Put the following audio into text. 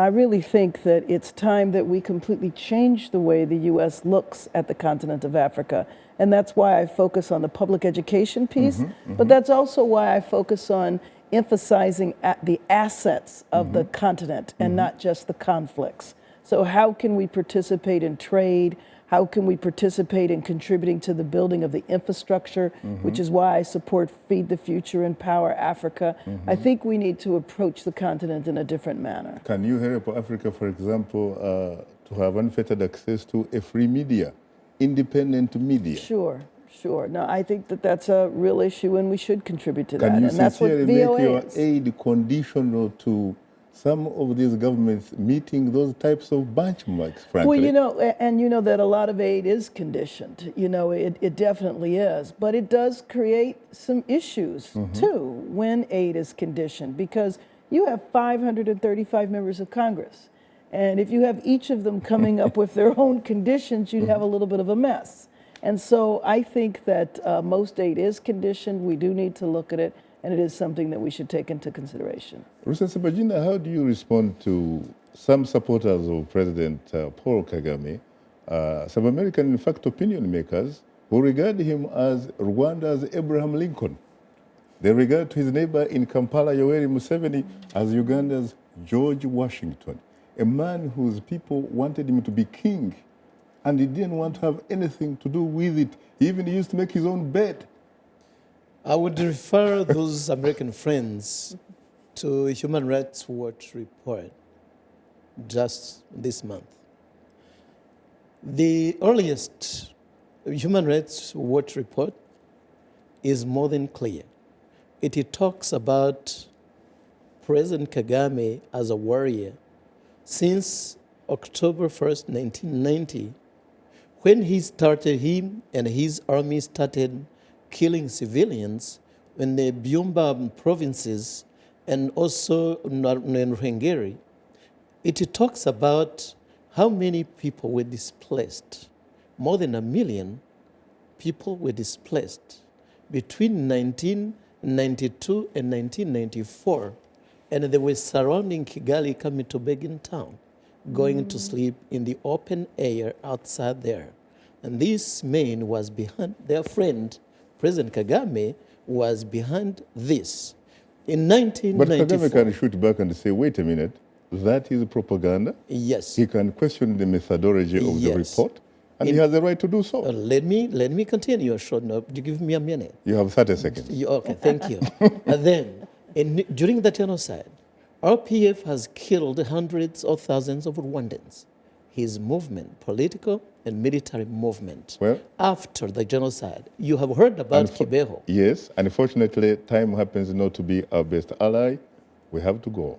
I really think that it's time that we completely change the way the U.S. looks at the continent of Africa. And that's why I focus on the public education piece, but that's also why I focus on emphasizing the assets of the continent and not just the conflicts. So how can we participate in trade? How can we participate in contributing to the building of the infrastructure, which is why I support Feed the Future, Empower Africa. I think we need to approach the continent in a different manner. Can you help Africa, for example, to have unfettered access to a free media, independent media? Sure, sure. No, I think that that's a real issue and we should contribute to that. Can you And that's what sincerely VOA make your is. aid conditional to some of these governments meeting those types of benchmarks, frankly? Well, you know, and you know that a lot of aid is conditioned. You know, it definitely is. But it does create some issues, too, when aid is conditioned, because you have 535 members of Congress. And if you have each of them coming up with their own conditions, you'd have a little bit of a mess. And so I think that most aid is conditioned. We do need to look at it. And it is something that we should take into consideration. Rusesabagina, how do you respond to some supporters of President Paul Kagame, some American, in fact, opinion makers, who regard him as Rwanda's Abraham Lincoln? They regard his neighbor in Kampala, Yoweri Museveni, as Uganda's George Washington, a man whose people wanted him to be king, and he didn't want to have anything to do with it. He even used to make his own bed. I would refer those American friends to a Human Rights Watch report just this month. The earliest Human Rights Watch report is more than clear. It talks about President Kagame as a warrior since October 1st, 1990, when him and his army started killing civilians in the Byumba provinces and also in Ruhengeri. It talks about how many people were displaced. More than 1 million people were displaced between 1992 and 1994. And they were surrounding Kigali, coming to Begin town, going to sleep in the open air outside there. And this man was behind, their friend, President Kagame, was behind this. In 1994... But Kagame can shoot back and say, wait a minute, that is propaganda? Yes. He can question the methodology of the report, and he has the right to do so. Let me continue, Sean. You give me a minute. You have 30 seconds. Okay, thank you. And then, during the genocide, RPF has killed hundreds of thousands of Rwandans. His movement, political and military movement, after the genocide. You have heard about Kibeho. Yes, unfortunately, time happens not to be our best ally. We have to go.